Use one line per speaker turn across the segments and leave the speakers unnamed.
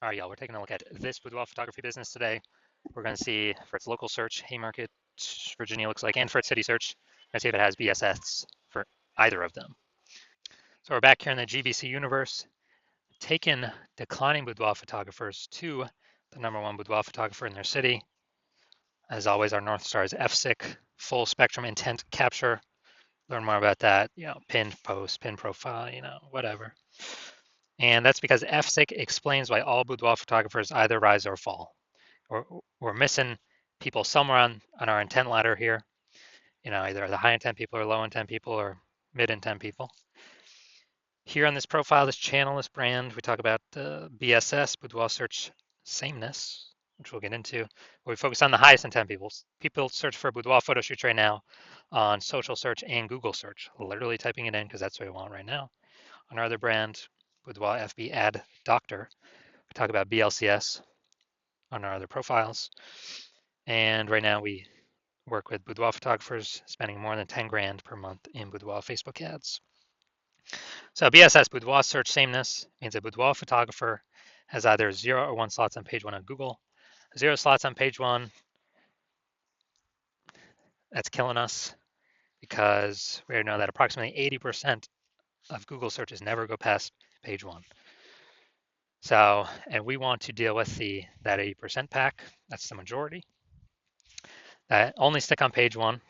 All right, y'all, we're taking a look at this boudoir photography business today. We're going to see for its local search, Haymarket, Virginia looks like, and for its city search, and see if it has BSS for either of them. So we're back here in the GBC universe, taking declining boudoir photographers to the #1 boudoir photographer in their city. As always, our North Star is FSIC, full spectrum intent capture. Learn more about that, pin post, pin profile, whatever. And that's because FSIC explains why all boudoir photographers either rise or fall. We're missing people somewhere on our intent ladder here. Either the high intent people or low intent people or mid intent people. Here on this profile, this channel, this brand, we talk about BSS, boudoir search sameness, which we'll get into. We focus on the highest intent people. People search for boudoir photo shoots right now on social search and Google search, literally typing it in because that's what we want right now. On our other brand, Boudoir FB Ad Doctor, we talk about BLCS on our other profiles. And right now we work with boudoir photographers spending more than 10 grand per month in boudoir Facebook ads. So BSS, boudoir search sameness, means a boudoir photographer has either 0 or 1 slots on page 1 on Google. 0 slots on page 1, that's killing us because we know that approximately 80% of Google searches never go past page 1. So, and we want to deal with that 80% pack, that's the majority, that only stick on page 1,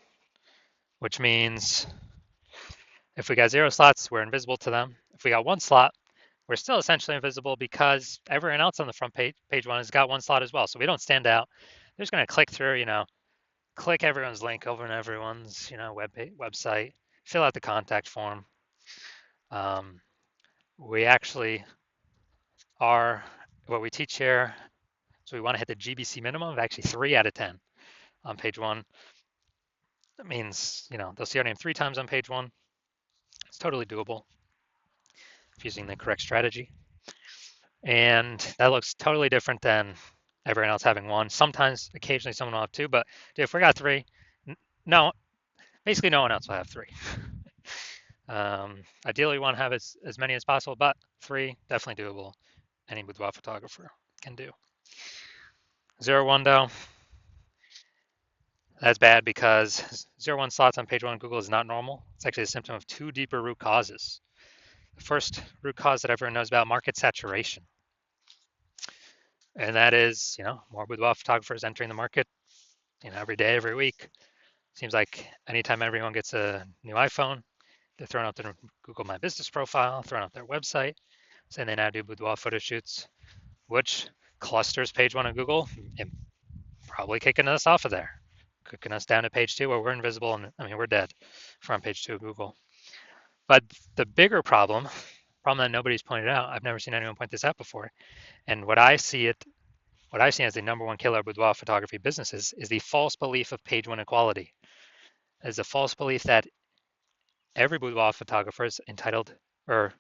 which means if we got 0 slots, we're invisible to them. If we got 1 slot, we're still essentially invisible because everyone else on the front page 1 has got 1 slot as well. So we don't stand out. They're just going to click through, click everyone's link over in everyone's, website, fill out the contact form. We actually are, what we teach here, so we want to hit the GBC minimum of actually 3 out of 10 on page 1. That means, they'll see our name 3 times on page 1. It's totally doable if using the correct strategy. And that looks totally different than everyone else having 1. Sometimes, occasionally, someone will have 2, but if we got 3, no, basically no one else will have 3. Ideally, we want to have as many as possible, but 3, definitely doable. Any boudoir photographer can do. 0, 1, though, that's bad because 0, 1 slots on page 1 on Google is not normal. It's actually a symptom of 2 deeper root causes. The first root cause that everyone knows about, market saturation. And that is, more boudoir photographers entering the market, every day, every week. Seems like anytime everyone gets a new iPhone, they're throwing out their Google My Business profile, throwing out their website, saying they now do boudoir photo shoots, which clusters page 1 on Google and probably kicking us off of there, kicking us down to page 2 where we're invisible and we're dead from page 2 of Google. But the bigger problem that nobody's pointed out, I've never seen anyone point this out before, and what I see as the #1 killer of boudoir photography businesses is the false belief of page 1 equality. It's a false belief that every boudoir photographer is entitled or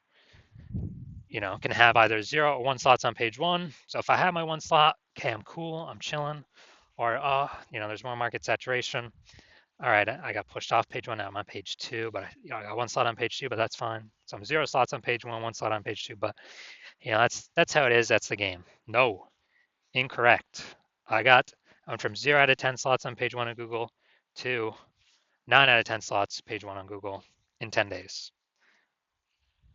can have either 0 or 1 slots on page 1. So if I have my 1 slot, okay, I'm cool, I'm chilling. Or there's more market saturation. All right, I got pushed off page 1, now I'm on page 2, but I got 1 slot on page 2, but that's fine. So I'm 0 slots on page 1, 1 slot on page 2, but that's how it is. That's the game. No, incorrect. I went from 0 out of 10 slots on page 1 of Google to 9 out of 10 slots page 1 on Google in 10 days.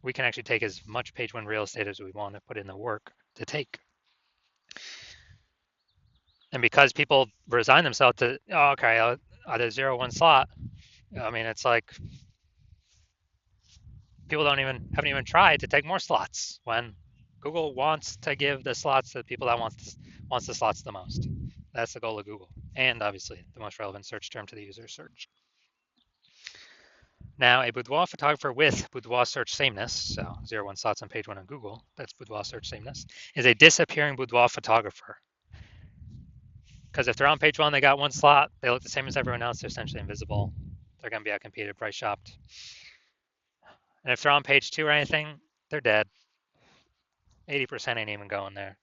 We can actually take as much page 1 real estate as we want to put in the work to take. And because people resign themselves to, okay, either 0, 1 slot, it's like people haven't even tried to take more slots when Google wants to give the slots to the people that wants the slots the most. That's the goal of Google, and obviously the most relevant search term to the user search. Now, a boudoir photographer with boudoir search sameness, so 0, 1 slots on page 1 on Google, that's boudoir search sameness, is a disappearing boudoir photographer. Because if they're on page 1, they got 1 slot, they look the same as everyone else, they're essentially invisible. They're going to be outcompeted, price shopped. And if they're on page 2 or anything, they're dead. 80% ain't even going there.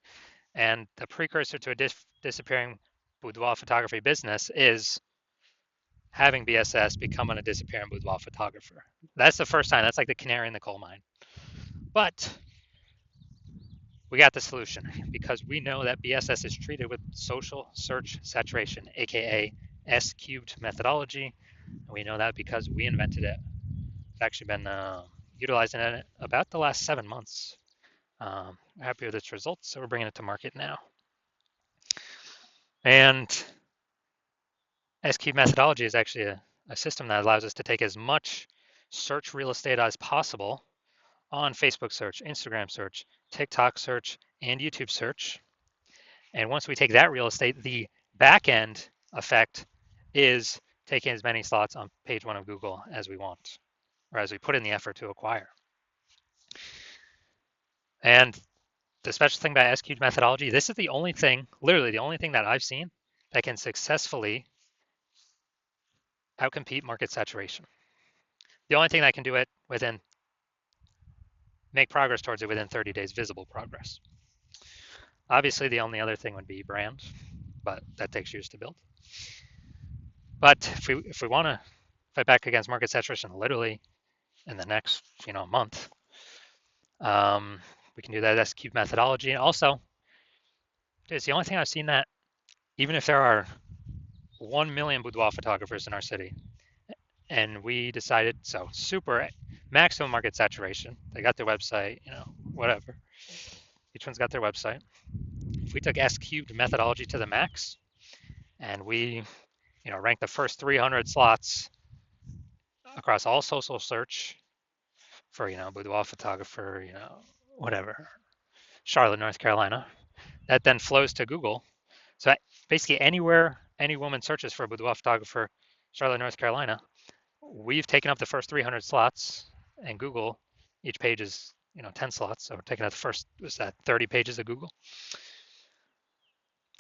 And the precursor to a disappearing boudoir photography business is having BSS becoming a disappearing boudoir photographer. That's the first time. That's like the canary in the coal mine. But we got the solution because we know that BSS is treated with social search saturation, aka S cubed methodology. And we know that because we invented it. It's actually been utilizing it about the last 7 months. Happy with its results, so we're bringing it to market now. And S cubed methodology is actually a system that allows us to take as much search real estate as possible on Facebook search, Instagram search, TikTok search, and YouTube search. And once we take that real estate, the back end effect is taking as many slots on page 1 of Google as we want, or as we put in the effort to acquire. And the special thing about S cubed methodology, this is the only thing, literally the only thing that I've seen that can successfully outcompete market saturation. The only thing that can do it within, make progress towards it within 30 days, visible progress. Obviously, the only other thing would be brand, but that takes years to build. But if we want to fight back against market saturation, literally in the next month, we can do that S cubed methodology. And also, it's the only thing I've seen that even if there are 1 million boudoir photographers in our city, and we decided, so super maximum market saturation, they got their website, whatever. Each one's got their website. If we took S cubed methodology to the max, and we, rank the first 300 slots across all social search for, boudoir photographer, whatever, Charlotte, North Carolina, that then flows to Google. So basically anywhere any woman searches for a boudoir photographer, Charlotte, North Carolina, we've taken up the first 300 slots, and Google, each page is 10 slots, so we're taking up the first, 30 pages of Google.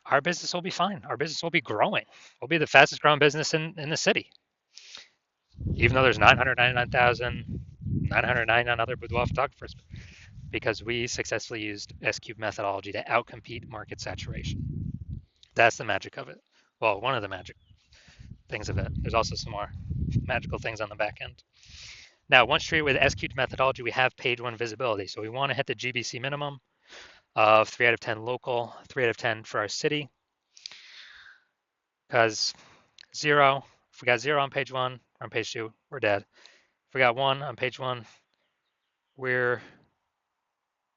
Our business will be fine. Our business will be growing. We'll be the fastest growing business in the city, even though there's 999 other boudoir photographers, because we successfully used S cubed methodology to outcompete market saturation. That's the magic of it. Well, one of the magic things of it. There's also some more magical things on the back end. Now, once treated with S cubed methodology, we have page 1 visibility. So we want to hit the GBC minimum of 3 out of 10 local, 3 out of 10 for our city. Because 0, if we got 0 on page 1, or on page 2, we're dead. If we got 1 on page 1, we're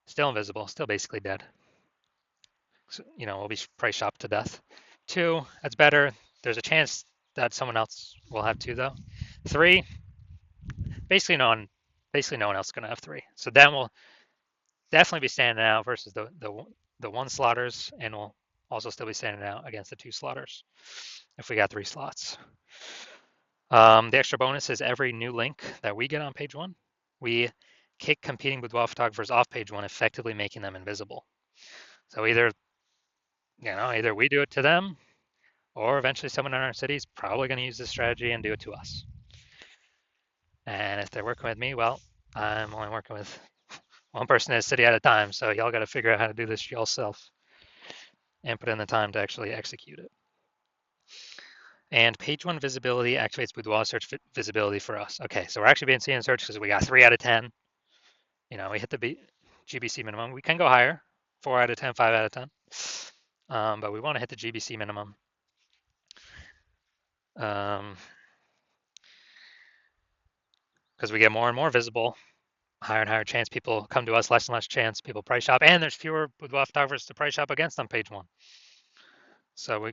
still invisible, still basically dead. So, we'll be price shopped to death. 2, that's better. There's a chance that someone else will have 2 though. 3, basically no one else is going to have 3. So then we'll definitely be standing out versus the 1 slotters, and we'll also still be standing out against the 2 slotters if we got 3 slots. The extra bonus is every new link that we get on page 1, we kick competing boudoir photographers off page 1, effectively making them invisible. So either we do it to them, or eventually someone in our city is probably going to use this strategy and do it to us. And if they're working with me, well, I'm only working with one person in a city at a time, so y'all got to figure out how to do this yourself and put in the time to actually execute it. And page 1 visibility activates boudoir search visibility for us. Okay, so we're actually being seen in search because we got 3 out of 10. We hit the GBC minimum. We can go higher, 4 out of 10, 5 out of 10. But we want to hit the GBC minimum. Because we get more and more visible, higher and higher chance people come to us, less and less chance people price shop, and there's fewer boudoir photographers to price shop against on page 1. So we're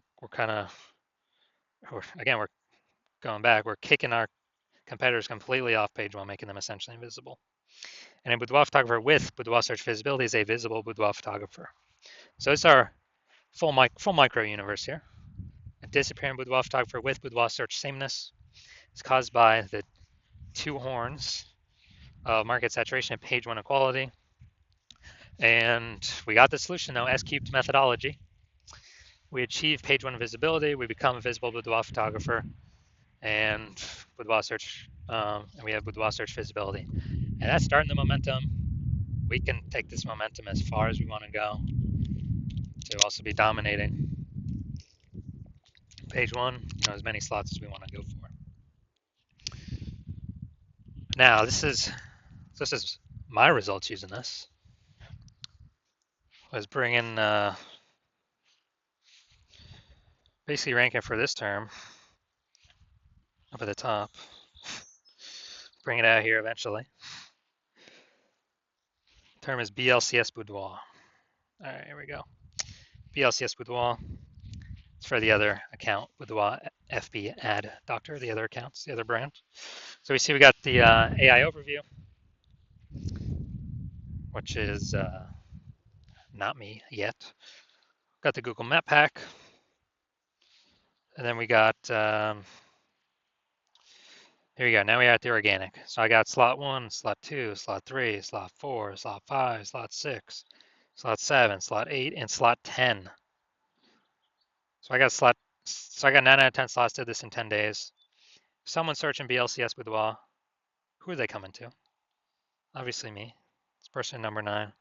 going back, we're kicking our competitors completely off page 1, making them essentially invisible. And a boudoir photographer with boudoir search visibility is a visible boudoir photographer. So it's our full micro universe here. A disappearing boudoir photographer with boudoir search sameness is caused by the 2 horns of market saturation and page 1 equality. And we got the solution though, S cubed methodology. We achieve page 1 visibility, we become a visible boudoir photographer, and boudoir search, and we have boudoir search visibility. And that's starting the momentum. We can take this momentum as far as we want to go to also be dominating page 1, as many slots as we want to go for. Now, this is my results using this. was bringing basically ranking for this term up at the top. Bring it out here eventually. Term is BLCS Boudoir. All right, here we go. BLCS Boudoir. It's for the other account, Boudoir FB Ad Doctor, the other accounts, the other brand. So we see we got the AI overview, which is not me yet. Got the Google Map Pack. And then we got, here we go. Now we got the organic. So I got slot 1, slot 2, slot 3, slot 4, slot 5, slot 6, slot 7, slot 8, and slot 10. So I got 9 out of 10 slots, did this in 10 days. Someone searching BLCS Boudoir. Who are they coming to? Obviously me. It's person number 9.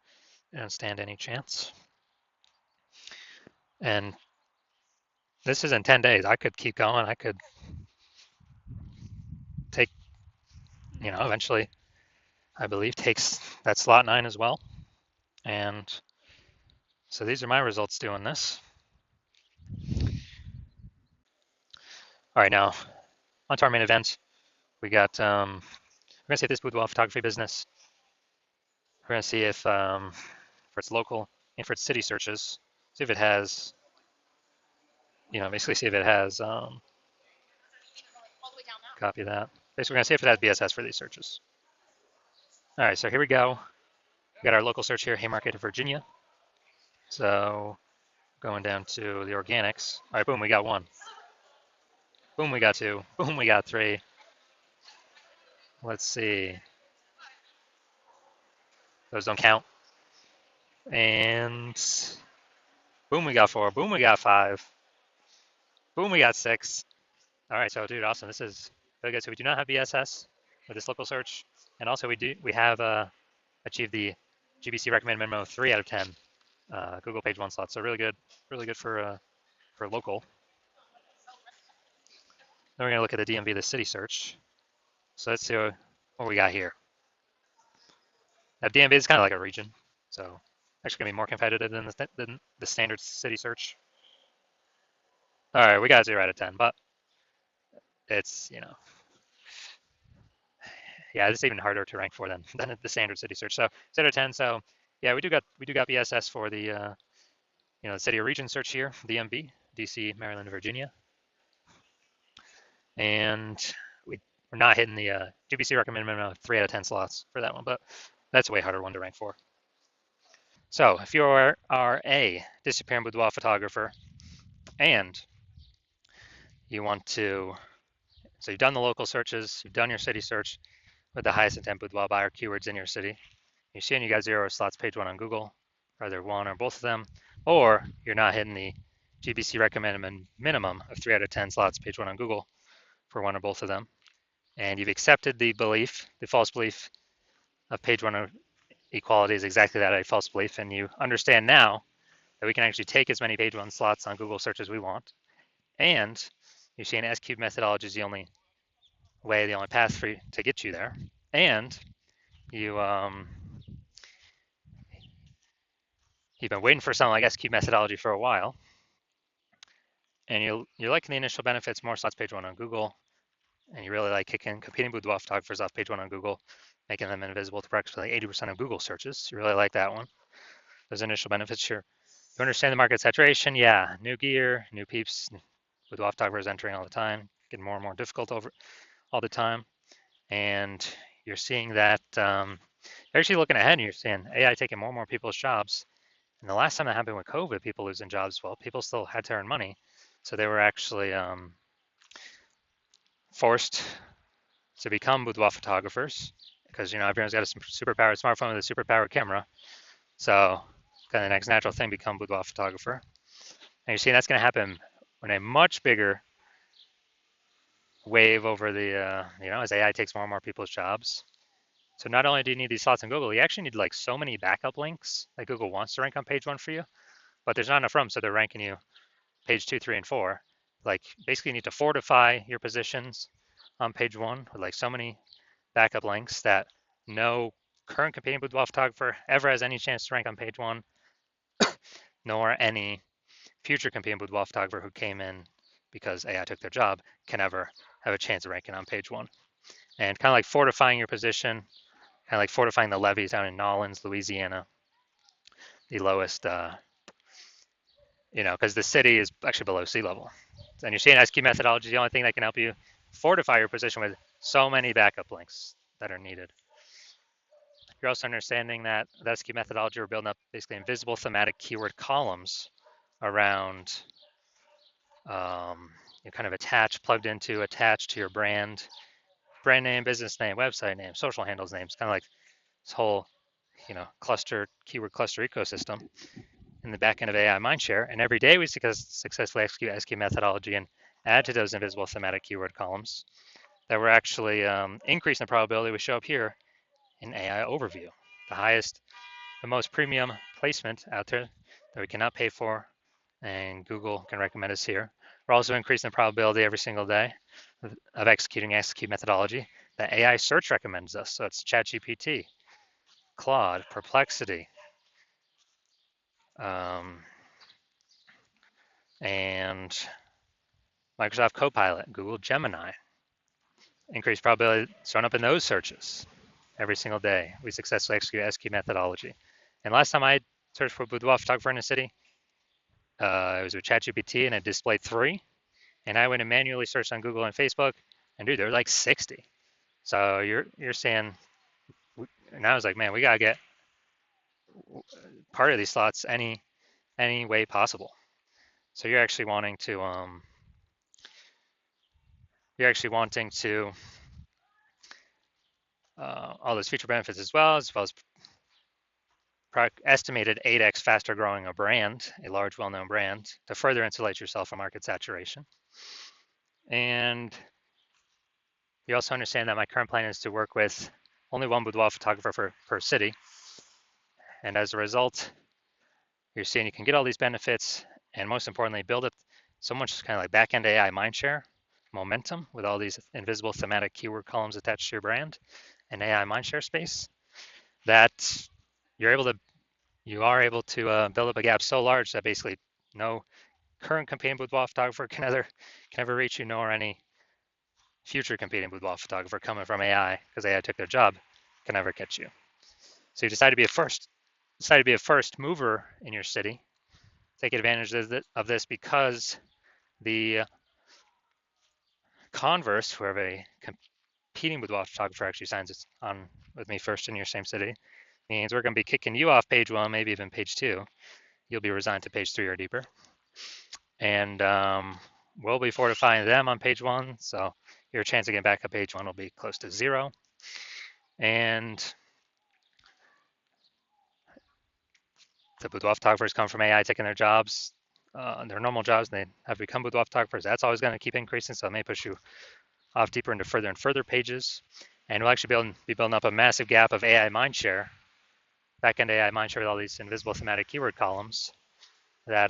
I don't stand any chance. And this is in 10 days. I could keep going. I could take, eventually, I believe, takes that slot 9 as well. And so these are my results doing this. All right, now on to our main event. We got, we're gonna see if this Boudoir photography business, we're gonna see if for its local and for its city searches, see if it has, basically see if it has, copy that. Basically, we're gonna see if it has BSS for these searches. All right, so here we go. We got our local search here, Haymarket, Virginia. So going down to the organics. All right, boom, we got 1. Boom, we got 2. Boom, we got 3. Let's see. Those don't count. And boom, we got 4. Boom, we got 5. Boom, we got 6. All right, so dude, awesome. This is really good. So we do not have BSS with this local search, and also we have achieved the GBC recommended minimum of 3 out of 10 Google page 1 slots. So really good for local. Then we're gonna look at the DMV, the city search. So let's see what we got here. Now DMV is kind of like a region, so actually gonna be more competitive than the standard city search. All right, we got 0 out of 10, but it's, yeah, it's even harder to rank for than the standard city search. So 0 out of 10. So yeah, we do got BSS for the the city or region search here, DMV, DC, Maryland, Virginia, and we're not hitting the GBC recommended minimum of 3 out of 10 slots for that one, but that's a way harder one to rank for. So if you are a disappearing boudoir photographer and you want to, so you've done the local searches, you've done your city search with the highest intent boudoir buyer keywords in your city, you're seeing you got 0 slots page 1 on Google, either 1 or both of them, or you're not hitting the GBC recommended minimum of 3 out of 10 slots page 1 on Google for 1 or both of them, and you've accepted the false belief of page 1 equality is exactly that, a false belief, and you understand now that we can actually take as many page 1 slots on Google search as we want, and you're seeing S-cube methodology is the only way, the only path for you to get you there, and you've been waiting for something like S-cube methodology for a while, and you're liking the initial benefits, more slots page 1 on Google, and you really like competing boudoir photographers off page 1 on Google, making them invisible to practically 80% of Google searches. You really like that one. Those initial benefits, sure. You understand the market saturation? Yeah, new gear, new peeps, boudoir photographers entering all the time, getting more and more difficult all the time, and you're seeing that you're actually looking ahead and you're seeing AI taking more and more people's jobs. And the last time that happened with COVID, people losing jobs, well, people still had to earn money, so they were actually forced to become boudoir photographers because everyone's got a superpowered smartphone with a superpowered camera, so kind of the next natural thing, become boudoir photographer. And you're seeing that's going to happen in a much bigger wave over the as AI takes more and more people's jobs. So not only do you need these slots in Google, you actually need like so many backup links that Google wants to rank on page 1 for you, but there's not enough room, so they're ranking you page 2, 3, and 4. Like basically you need to fortify your positions on page 1 with like so many backup links that no current competing boudoir photographer ever has any chance to rank on page 1 nor any future competing boudoir photographer who came in because AI took their job can ever have a chance of ranking on page one. And kind of like fortifying your position, kind of like fortifying the levees down in Nolens, Louisiana, the lowest, because the city is actually below sea level. And you're seeing SQ methodology is the only thing that can help you fortify your position with so many backup links that are needed. You're also understanding that the SQ methodology, we're building up basically invisible thematic keyword columns around kind of attached to your brand name, business name, website name, social handles names, kind of like this whole, keyword cluster ecosystem in the back end of AI Mindshare. And every day we successfully execute SQ methodology and add to those invisible thematic keyword columns that we're actually increasing the probability we show up here in AI overview, the most premium placement out there that we cannot pay for, and Google can recommend us here. We're also increasing the probability every single day of executing SQ methodology that AI search recommends us. So it's ChatGPT, Claude, Perplexity, and Microsoft Copilot, Google Gemini. Increased probability showing up in those searches every single day. We successfully execute SQ methodology. And last time I searched for boudoir photographer in a city, it was with ChatGPT and it displayed 3. And I went and manually searched on Google and Facebook, and dude, there were like 60. So you're saying, and I was like, man, we gotta get part of these slots any way possible. So you're actually wanting to all those future benefits as well as estimated 8x faster growing a brand, a large well-known brand, to further insulate yourself from market saturation. And you also understand that my current plan is to work with only one boudoir photographer per city. And as a result, you're seeing you can get all these benefits and most importantly, build up so much kind of like back-end AI mindshare momentum with all these invisible thematic keyword columns attached to your brand and AI mindshare space that you are able to build up a gap so large that basically no current competing boudoir photographer can ever reach you, nor any future competing boudoir photographer coming from AI, because AI took their job, can ever catch you. So you decide to be a first mover in your city. Take advantage of this because the converse, where a competing boudoir photographer actually signs on with me first in your same city, means we're going to be kicking you off page 1, maybe even page 2. You'll be resigned to page 3 or deeper. And we'll be fortifying them on page 1, so your chance of getting back up page 1 will be close to 0. And the boudoir photographers come from AI taking their jobs, their normal jobs, and they have become boudoir photographers. That's always going to keep increasing, so it may push you off deeper into further and further pages. And we'll actually be building up a massive gap of AI mindshare, back-end AI mindshare with all these invisible thematic keyword columns that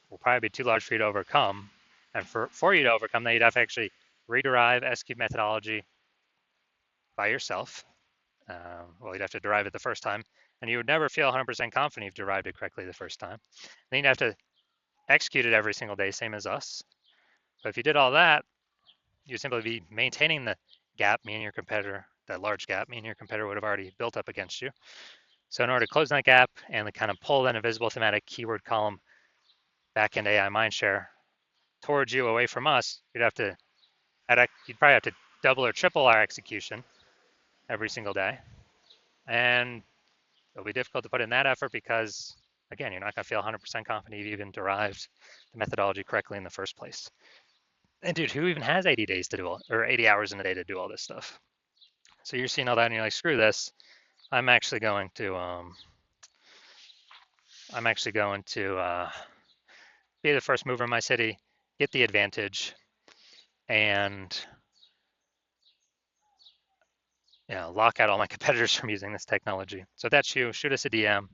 will probably be too large for you to overcome. And for you to overcome that, you'd have to actually rederive SQ methodology by yourself. Well, you'd have to derive it the first time, and you would never feel 100% confident you've derived it correctly the first time. Then you'd have to execute it every single day, same as us. But if you did all that, you'd simply be maintaining the gap, me and your competitor, that large gap, me and your competitor would have already built up against you. So in order to close that gap and kind of pull that invisible thematic keyword column back into AI mindshare towards you away from us, you'd probably have to double or triple our execution every single day. And it'll be difficult to put in that effort because, again, you're not going to feel 100% confident you've even derived the methodology correctly in the first place. And dude, who even has 80 days to do or 80 hours in a day to do all this stuff? So you're seeing all that and you're like, screw this. I'm actually going to be the first mover in my city, get the advantage, and lock out all my competitors from using this technology. So if that's you, shoot us a DM.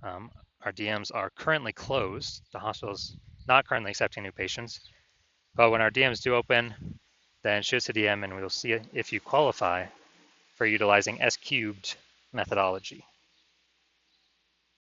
Our DMs are currently closed. The hospital's not currently accepting new patients. But when our DMs do open, then shoot us a DM and we'll see if you qualify for utilizing S-cubed methodology.